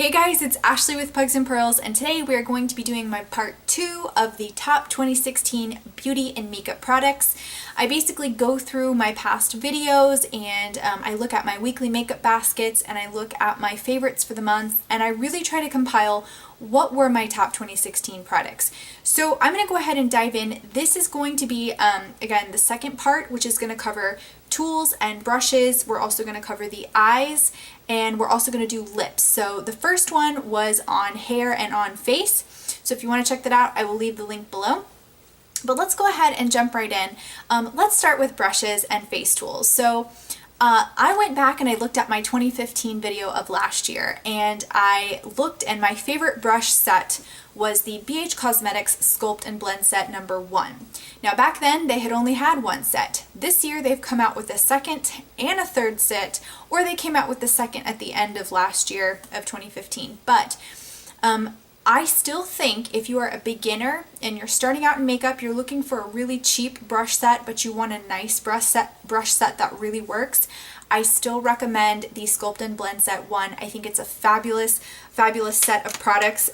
Hey guys, it's Ashley with Pugs and Pearls, and today we are going to be doing my part 2 of the top 2016 beauty and makeup products. I basically go through my past videos and I look at my weekly makeup baskets and I look at my favorites for the month, and I really try to compile what were my top 2016 products. So I'm going to go ahead and dive in. This is going to be, again, the second part, which is going to cover tools and brushes. We're also going to cover the eyes, and we're also going to do lips. So the first one was on hair and on face. So if you want to check that out, I will leave the link below. But let's go ahead and jump right in. Let's start with brushes and face tools. So I went back and I looked at my 2015 video of last year, and I looked, and my favorite brush set was the BH Cosmetics Sculpt and Blend set number 1. Now back then they had only had one set. This year they've come out with a second and a third set, or they came out with the second at the end of last year of 2015. But I still think if you are a beginner and you're starting out in makeup, you're looking for a really cheap brush set, but you want a nice brush set that really works, I still recommend the Sculpt and Blend set 1. I think it's a fabulous set of products.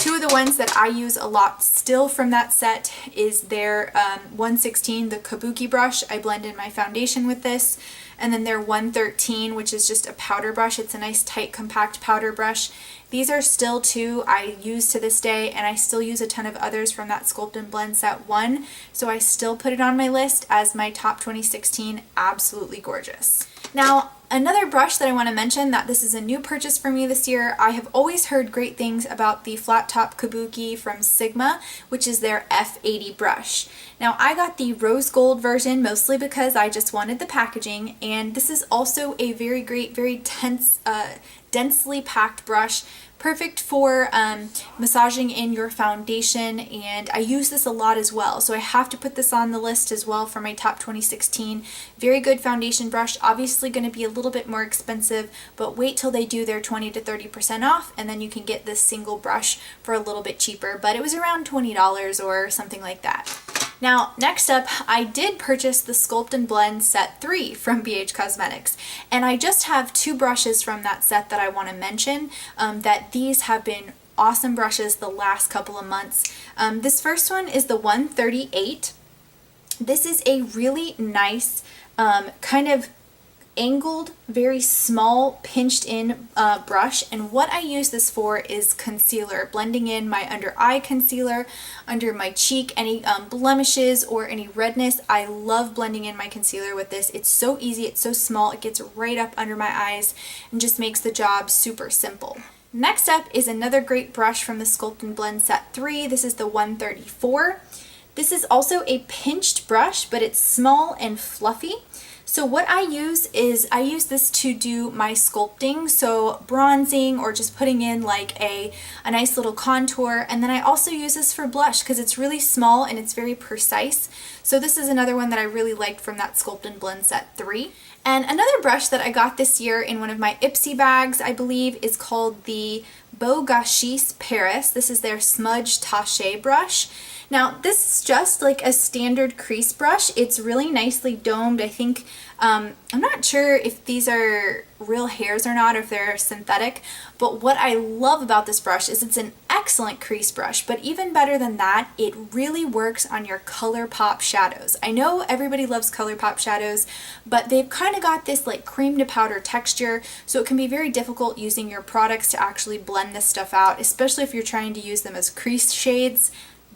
Two of the ones that I use a lot still from that set is their 116, the Kabuki brush. I blend in my foundation with this. And then their 113, which is just a powder brush. It's a nice tight compact powder brush. These are still two I use to this day, and I still use a ton of others from that Sculpt and Blend set 1. So I still put it on my list as my top 2016, absolutely gorgeous. Now, another brush that I want to mention, that this is a new purchase for me this year. I have always heard great things about the flat top Kabuki from Sigma, which is their F80 brush. Now I got the rose gold version mostly because I just wanted the packaging, and this is also a very great, very densely packed brush. Perfect for massaging in your foundation, and I use this a lot as well, so I have to put this on the list as well for my top 2016. Very good foundation brush, obviously going to be a little bit more expensive, but wait till they do their 20 to 30% off, and then you can get this single brush for a little bit cheaper, but it was around $20 or something like that. Now, next up, I did purchase the Sculpt and Blend set 3 from BH Cosmetics, and I just have two brushes from that set that I want to mention, that these have been awesome brushes the last couple of months. This first one is the 138. This is a really nice kind of angled, very small, pinched in brush, and what I use this for is concealer, blending in my under eye concealer, under my cheek, any blemishes or any redness. I love blending in my concealer with this. It's so easy, it's so small, it gets right up under my eyes and just makes the job super simple. Next up is another great brush from the Sculpt and Blend set 3. This is the 134. This is also a pinched brush, but it's small and fluffy. So what I use is I use this to do my sculpting, so bronzing or just putting in like a nice little contour, and then I also use this for blush because it's really small and it's very precise. So this is another one that I really liked from that Sculpt and Blend set 3. And another brush that I got this year in one of my Ipsy bags, I believe, is called the Beau Gachis Paris. This is their Smudge Taché brush. Now this is just like a standard crease brush. It's really nicely domed. I think, I'm not sure if these are real hairs or not, or if they're synthetic, but what I love about this brush is it's an excellent crease brush, but even better than that, it really works on your ColourPop shadows. I know everybody loves ColourPop shadows, but they've kind of got this like cream to powder texture, so it can be very difficult using your products to actually blend this stuff out, especially if you're trying to use them as crease shades.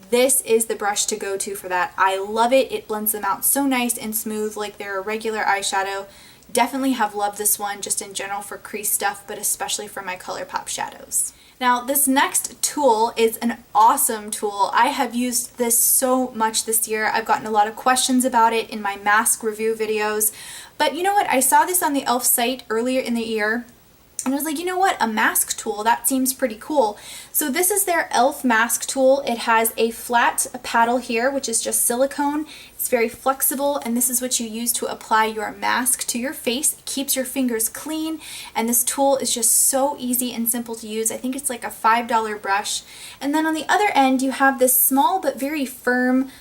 This is the brush to go to for that. I love it. It blends them out so nice and smooth like they're a regular eyeshadow. Definitely have loved this one just in general for crease stuff, but especially for my ColourPop shadows. Now this next tool is an awesome tool. I have used this so much this year. I've gotten a lot of questions about it in my mask review videos, but you know what? I saw this on the e.l.f. site earlier in the year, and I was like, you know what, a mask tool, that seems pretty cool. So this is their e.l.f. mask tool. It has a flat paddle here, which is just silicone. It's very flexible, and this is what you use to apply your mask to your face. It keeps your fingers clean, and this tool is just so easy and simple to use. I think it's like a $5 brush. And then on the other end, you have this small but very firm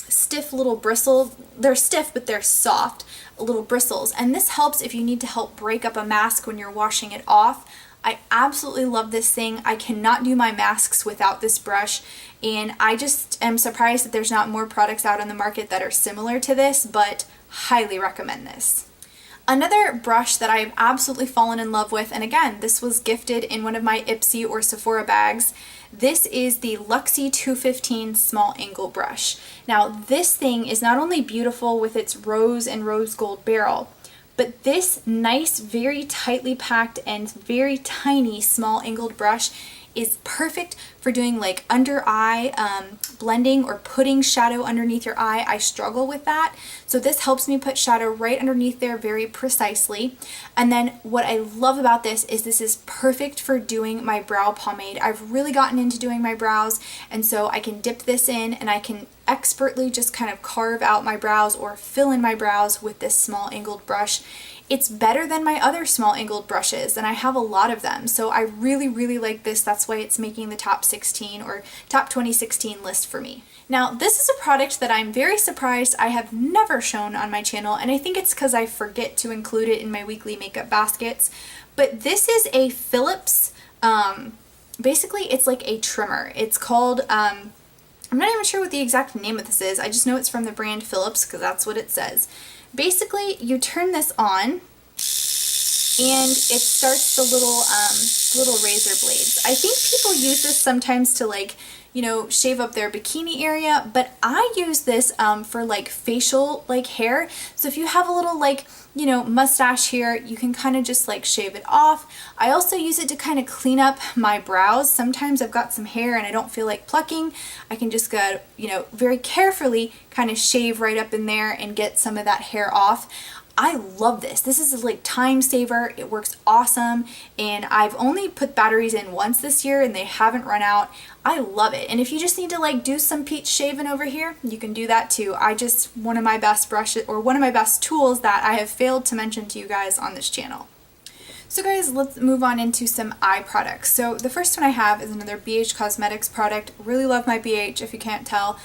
stiff little bristle. They're stiff, but they're soft little bristles, and this helps if you need to help break up a mask when you're washing it off. I absolutely love this thing. I cannot do my masks without this brush, and I just am surprised that there's not more products out on the market that are similar to this, but highly recommend this. Another brush that I've absolutely fallen in love with, and again, this was gifted in one of my Ipsy or Sephora bags, this is the Luxie 215 small angle brush. Now this thing is not only beautiful with its rose and rose gold barrel, but this nice, very tightly packed and very tiny small angled brush is perfect for doing like under eye blending or putting shadow underneath your eye. I struggle with that, so this helps me put shadow right underneath there very precisely. And then what I love about this is perfect for doing my brow pomade. I've really gotten into doing my brows, and so I can dip this in and I can expertly just kind of carve out my brows or fill in my brows with this small angled brush. It's better than my other small angled brushes, and I have a lot of them, so I really, really like this. That's why it's making the top 16 or top 2016 list for me. Now, this is a product that I'm very surprised I have never shown on my channel, and I think it's because I forget to include it in my weekly makeup baskets, but this is a Phillips, basically it's like a trimmer. It's called, I'm not even sure what the exact name of this is, I just know it's from the brand Phillips because that's what it says. Basically, you turn this on, and it starts the little razor blades. I think people use this sometimes to, like, you know, shave up their bikini area, but I use this for like facial like hair. So if you have a little like, you know, mustache here, you can kind of just like shave it off. I also use it to kind of clean up my brows. Sometimes I've got some hair and I don't feel like plucking. I can just go, you know, very carefully kind of shave right up in there and get some of that hair off. I love this. This is like time saver. It works awesome, and I've only put batteries in once this year and they haven't run out. I love it. And if you just need to like do some peach shaving over here, you can do that too. One of my best brushes, or one of my best tools that I have failed to mention to you guys on this channel. So guys, let's move on into some eye products. So the first one I have is another BH Cosmetics product. Really love my BH, if you can't tell.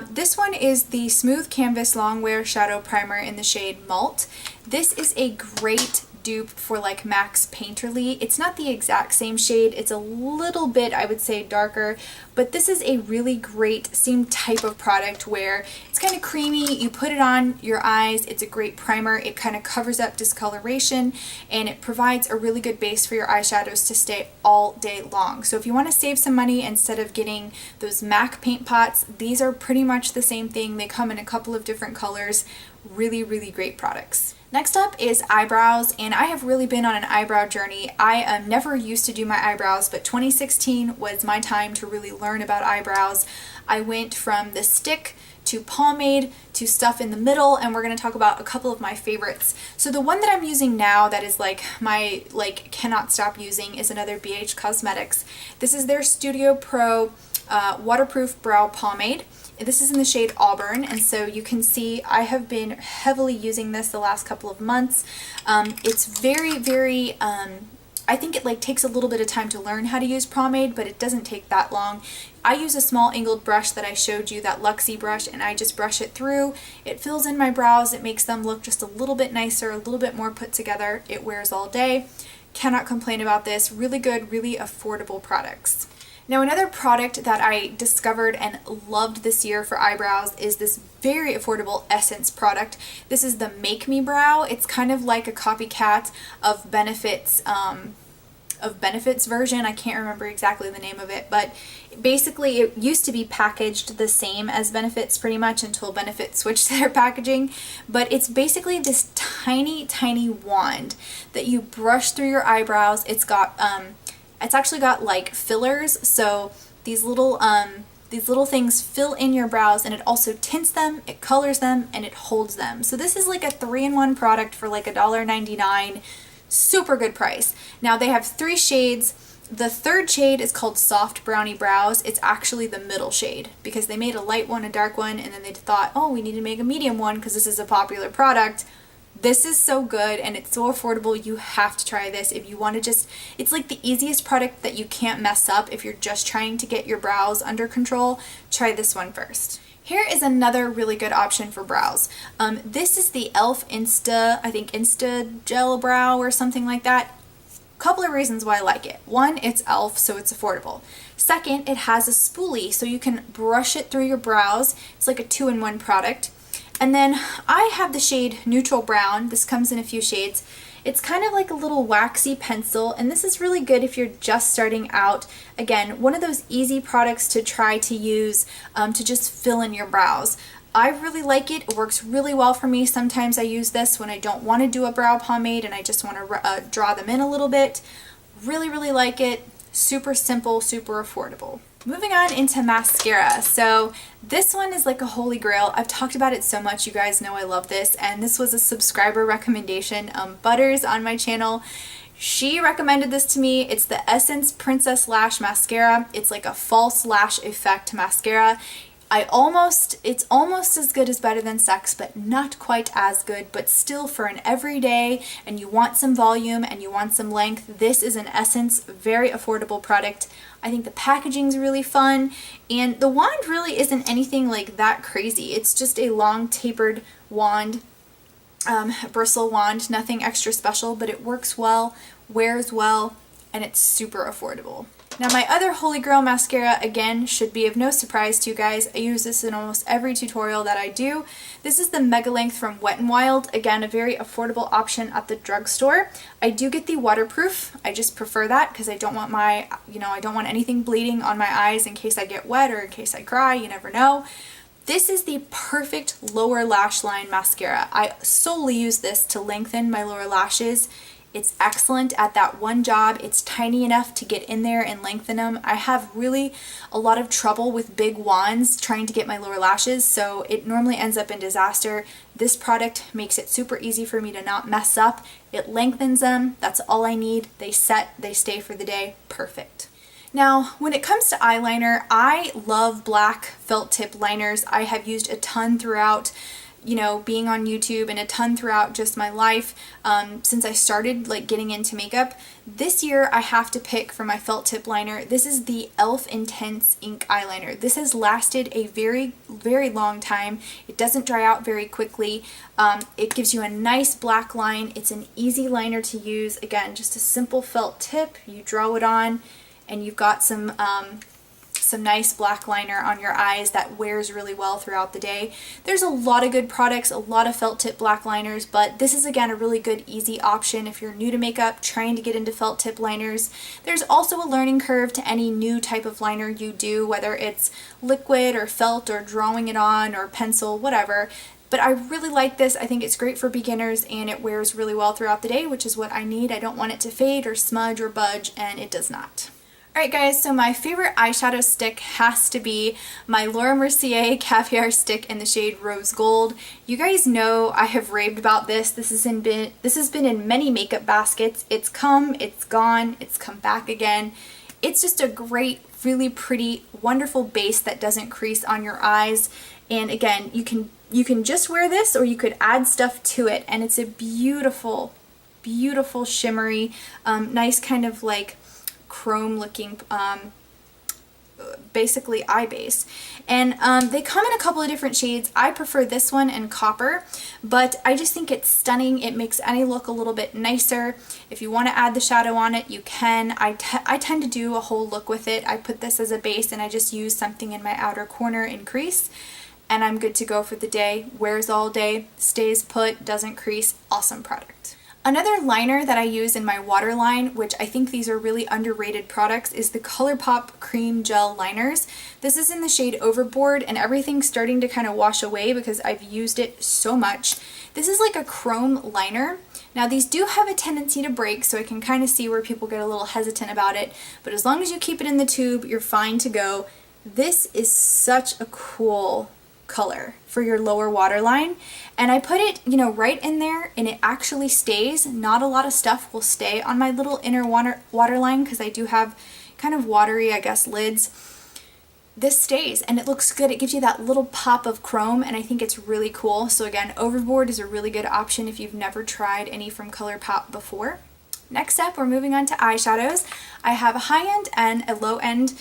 This one is the Smooth Canvas Long Wear Shadow Primer in the shade Malt. This is a great dupe for like MAC's Painterly. It's not the exact same shade, it's a little bit, I would say, darker, but this is a really great same type of product where it's kind of creamy, you put it on your eyes, it's a great primer, it kind of covers up discoloration, and it provides a really good base for your eyeshadows to stay all day long. So if you want to save some money, instead of getting those MAC paint pots, these are pretty much the same thing. They come in a couple of different colors. Really, really great products. Next up is eyebrows, and I have really been on an eyebrow journey. I never used to do my eyebrows, but 2016 was my time to really learn about eyebrows. I went from the stick to pomade to stuff in the middle, and we're going to talk about a couple of my favorites. So the one that I'm using now that is like my cannot stop using is another BH Cosmetics. This is their Studio Pro waterproof brow pomade. This is in the shade Auburn, and so you can see I have been heavily using this the last couple of months. It's very, very, I think it like takes a little bit of time to learn how to use pomade, but it doesn't take that long. I use a small angled brush that I showed you, that Luxie brush, and I just brush it through. It fills in my brows, it makes them look just a little bit nicer, a little bit more put together. It wears all day. Cannot complain about this. Really good, really affordable products. Now, another product that I discovered and loved this year for eyebrows is this very affordable Essence product. This is the Make Me Brow. It's kind of like a copycat of Benefit's version. I can't remember exactly the name of it, but basically it used to be packaged the same as Benefit's pretty much until Benefit switched their packaging. But it's basically this tiny, tiny wand that you brush through your eyebrows. It's actually got like fillers, so these little things fill in your brows, and it also tints them, it colors them, and it holds them. So this is like a 3-in-1 product for like $1.99. Super good price. Now they have 3 shades. The third shade is called Soft Brownie Brows. It's actually the middle shade because they made a light one, a dark one, and then they thought, oh, we need to make a medium one because this is a popular product. This is so good and it's so affordable. You have to try this if you want to just, it's like the easiest product that you can't mess up if you're just trying to get your brows under control. Try this one first. Here is another really good option for brows. This is the e.l.f. Insta Gel Brow or something like that. couple of reasons why I like it. One, it's e.l.f., so it's affordable. Second, it has a spoolie, so you can brush it through your brows. It's like a 2-in-1 product. And then I have the shade Neutral Brown. This comes in a few shades. It's kind of like a little waxy pencil, and this is really good if you're just starting out. Again, one of those easy products to try to use to just fill in your brows. I really like it. It works really well for me. Sometimes I use this when I don't want to do a brow pomade and I just want to draw them in a little bit. Really, really like it. Super simple, super affordable. Moving on into mascara. So this one is like a holy grail. I've talked about it so much. You guys know I love this, and this was a subscriber recommendation. Butters on my channel, she recommended this to me. It's the Essence Princess Lash Mascara. It's like a false lash effect mascara. It's almost as good as Better Than Sex, but not quite as good, but still for an everyday and you want some volume and you want some length, this is an Essence, very affordable product. I think the packaging's really fun, and the wand really isn't anything like that crazy. It's just a long tapered wand, bristle wand, nothing extra special, but it works well, wears well, and it's super affordable. Now my other holy grail mascara, again, should be of no surprise to you guys. I use this in almost every tutorial that I do. This is the Mega Length from Wet n Wild. Again, a very affordable option at the drugstore. I do get the waterproof. I just prefer that because I don't want my, I don't want anything bleeding on my eyes in case I get wet or in case I cry. You never know. This is the perfect lower lash line mascara. I solely use this to lengthen my lower lashes. It's excellent at that one job. It's tiny enough to get in there and lengthen them. I have really a lot of trouble with big wands trying to get my lower lashes, so it normally ends up in disaster. This product makes it super easy for me to not mess up. It lengthens them. That's all I need. They set, they stay for the day. Perfect. Now, when it comes to eyeliner, I love black felt tip liners. I have used a ton throughout being on YouTube, and a ton throughout just my life since I started getting into makeup. This year I have to pick for my felt tip liner. This is the e.l.f. Intense Ink Eyeliner. This has lasted a very, very long time. It doesn't dry out very quickly. It gives you a nice black line. It's an easy liner to use. Again, just a simple felt tip. You draw it on and you've got some nice black liner on your eyes that wears really well throughout the day. There's a lot of good products, a lot of felt tip black liners, but this is again a really good easy option if you're new to makeup, trying to get into felt tip liners. There's also a learning curve to any new type of liner you do, whether it's liquid or felt or drawing it on or pencil, whatever. But I really like this. I think it's great for beginners and it wears really well throughout the day, which is what I need. I don't want it to fade or smudge or budge, and it does not. Alright guys, so my favorite eyeshadow stick has to be my Laura Mercier Caviar Stick in the shade Rose Gold. You guys know I have raved about this. This has been in many makeup baskets. It's come, it's gone, it's come back again. It's just a great, really pretty, wonderful base that doesn't crease on your eyes. And again, you can just wear this or you could add stuff to it, and it's a beautiful, beautiful shimmery, nice kind of chrome looking basically eye base, and they come in a couple of different shades. I prefer this one and Copper, but I just think it's stunning. It makes any look a little bit nicer. If you want to add the shadow on it, you can. I tend to do a whole look with it. I put this as a base and I just use something in my outer corner and crease, and I'm good to go for the day. Wears all day, stays put, doesn't crease. Awesome product. Another liner that I use in my waterline, which I think these are really underrated products, is the ColourPop Cream Gel Liners. This is in the shade Overboard, and everything's starting to kind of wash away because I've used it so much. This is like a chrome liner. Now these do have a tendency to break, so I can kind of see where people get a little hesitant about it, but as long as you keep it in the tube, you're fine to go. This is such a cool color for your lower waterline, and I put it right in there, and it actually stays. Not a lot of stuff will stay on my little inner waterline because I do have kind of watery, I guess, lids. This stays and it looks good. It gives you that little pop of chrome, and I think it's really cool. So again, Overboard is a really good option if you've never tried any from ColourPop before. Next up, we're moving on to eyeshadows. I have a high-end and a low-end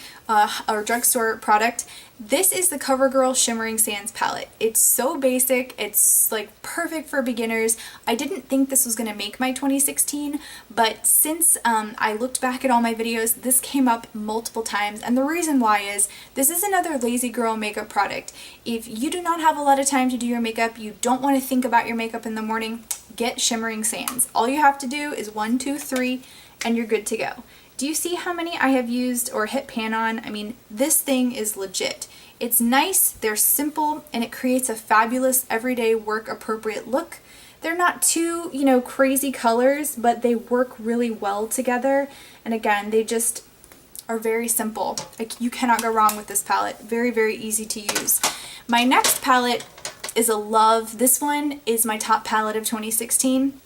or drugstore product. This is the CoverGirl Shimmering Sands palette. It's so basic, it's like perfect for beginners. I didn't think this was gonna make my 2016, but since I looked back at all my videos, this came up multiple times, and the reason why is this is another lazy girl makeup product. If you do not have a lot of time to do your makeup, you don't want to think about your makeup in the morning, get Shimmering Sands. All you have to do is 1, 2, 3, and you're good to go. Do you see how many I have used or hit pan on? I mean, this thing is legit. It's nice, they're simple, and it creates a fabulous everyday work appropriate look. They're not too, you know, crazy colors, but they work really well together. And again, they just are very simple. Like, you cannot go wrong with this palette. Very, very easy to use. My next palette is a love. This one is my top palette of 2016.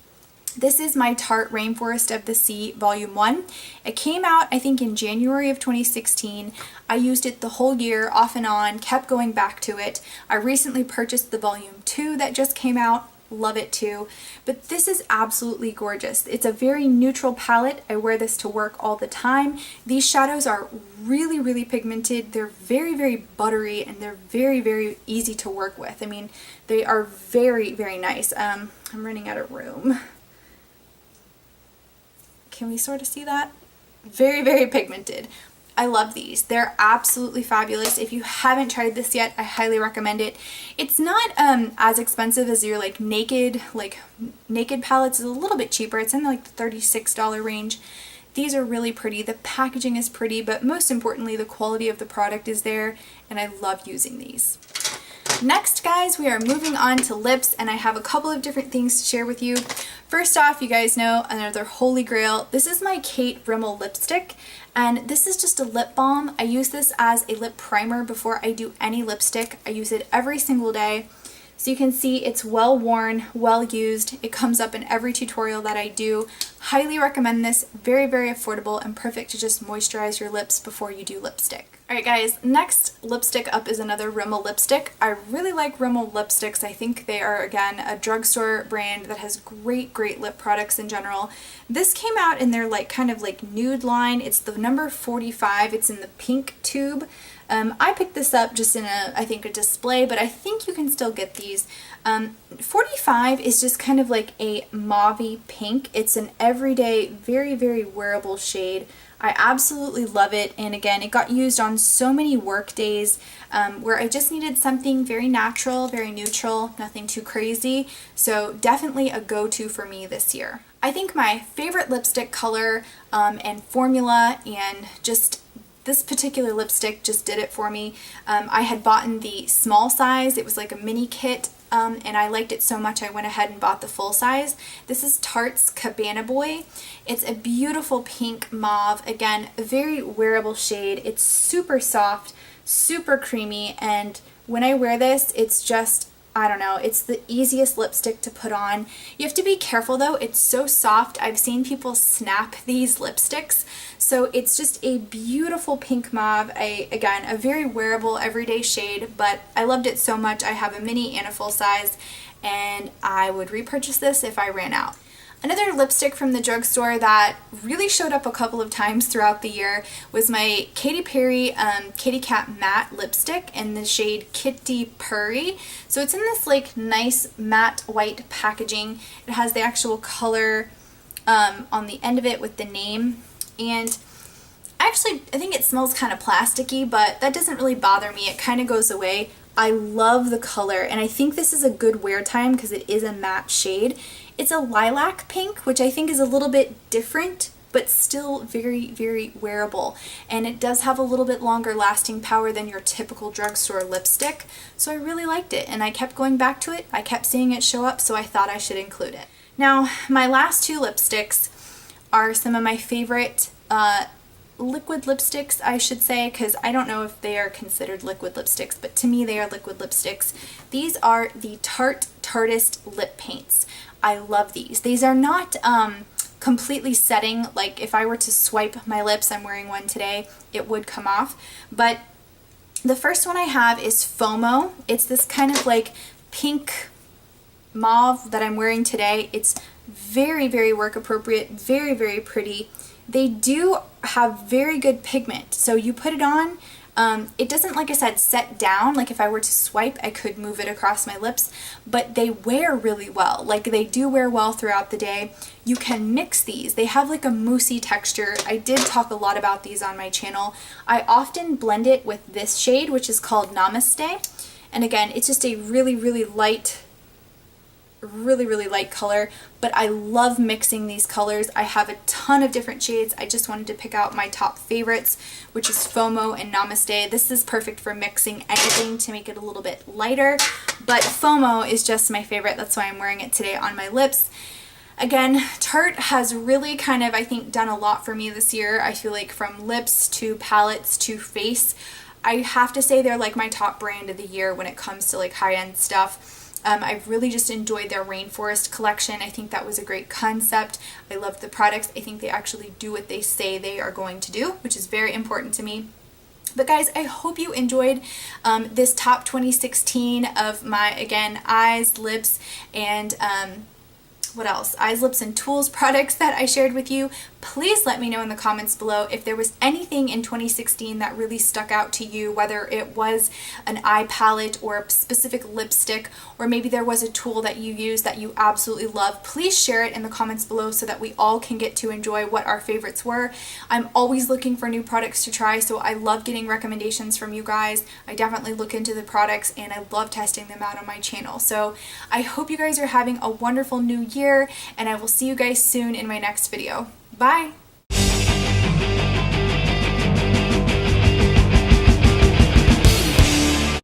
This is my Tarte Rainforest of the Sea Volume 1. It came out, I think, in January of 2016. I used it the whole year, off and on, kept going back to it. I recently purchased the Volume 2 that just came out. Love it too. But this is absolutely gorgeous. It's a very neutral palette. I wear this to work all the time. These shadows are really, really pigmented. They're very, very buttery, and they're very, very easy to work with. I mean, they are very, very nice. I'm running out of room. Can we sort of see that? Very, very pigmented. I love these. They're absolutely fabulous. If you haven't tried this yet, I highly recommend it. It's not as expensive as your naked palettes. Is a little bit cheaper. It's in the $36 range. These are really pretty. The packaging is pretty, but most importantly, the quality of the product is there, and I love using these. Next, guys, we are moving on to lips, and I have a couple of different things to share with you. First off, you guys know another holy grail. This is my Kate Rimmel lipstick, and this is just a lip balm. I use this as a lip primer before I do any lipstick. I use it every single day. So you can see it's well worn, well used. It comes up in every tutorial that I do. Highly recommend this. Very, very affordable and perfect to just moisturize your lips before you do lipstick. Alright guys, next lipstick up is another Rimmel lipstick. I really like Rimmel lipsticks. I think they are, again, a drugstore brand that has great, great lip products in general. This came out in their kind of nude line. It's the number 45. It's in the pink tube. I picked this up just in I think a display, but I think you can still get these. 45 is just kind of like a mauve-y pink. It's an everyday, very, very wearable shade. I absolutely love it, and again, it got used on so many work days where I just needed something very natural, very neutral, nothing too crazy, so definitely a go-to for me this year. I think my favorite lipstick color and formula, and just this particular lipstick just did it for me. I had bought in the small size. It was like a mini kit, and I liked it so much I went ahead and bought the full size. This is Tarte's Cabana Boy. It's a beautiful pink mauve. Again, a very wearable shade. It's super soft, super creamy, and when I wear this, it's just, I don't know, it's the easiest lipstick to put on. You have to be careful though, it's so soft. I've seen people snap these lipsticks. So it's just a beautiful pink mauve, again, a very wearable everyday shade, but I loved it so much I have a mini and a full size, and I would repurchase this if I ran out. Another lipstick from the drugstore that really showed up a couple of times throughout the year was my Katy Perry Kitty Cat Matte lipstick in the shade Kitty Purry. So it's in this nice matte white packaging. It has the actual color on the end of it with the name, and actually I think it smells kind of plasticky, but that doesn't really bother me. It kind of goes away. I love the color, and I think this is a good wear time because it is a matte shade. It's a lilac pink, which I think is a little bit different, but still very, very wearable. And it does have a little bit longer lasting power than your typical drugstore lipstick. So I really liked it, and I kept going back to it. I kept seeing it show up, so I thought I should include it. Now, my last two lipsticks are some of my favorite liquid lipsticks, I should say, because I don't know if they are considered liquid lipsticks, but to me they are liquid lipsticks. These are the Tarte Tartist lip paints. I love these. These are not completely setting. Like if I were to swipe my lips, I'm wearing one today, it would come off. But the first one I have is FOMO. It's this kind of pink mauve that I'm wearing today. It's very, very work appropriate, very, very pretty. They do have very good pigment, so you put it on, It doesn't, like I said, set down. Like if I were to swipe, I could move it across my lips, but they wear really well. Like they do wear well throughout the day. You can mix these. They have like a moussey texture. I did talk a lot about these on my channel. I often blend it with this shade, which is called Namaste. And again, it's just a really light color, but I love mixing these colors. I have a ton of different shades. I just wanted to pick out my top favorites, which is FOMO and Namaste. This is perfect for mixing anything to make it a little bit lighter, but FOMO is just my favorite. That's why I'm wearing it today on my lips. Again, Tarte has really kind of, I think, done a lot for me this year. I feel like from lips to palettes to face, I have to say they're like my top brand of the year when it comes to like high-end stuff. I've really just enjoyed their Rainforest collection. I think that was a great concept. I loved the products. I think they actually do what they say they are going to do, which is very important to me. But guys, I hope you enjoyed this top 2016 of my, again, eyes, lips, and what else? Eyes, lips, and tools products that I shared with you. Please let me know in the comments below if there was anything in 2016 that really stuck out to you, whether it was an eye palette or a specific lipstick, or maybe there was a tool that you use that you absolutely love. Please share it in the comments below so that we all can get to enjoy what our favorites were. I'm always looking for new products to try, so I love getting recommendations from you guys. I definitely look into the products and I love testing them out on my channel. So I hope you guys are having a wonderful new year, and I will see you guys soon in my next video. Bye!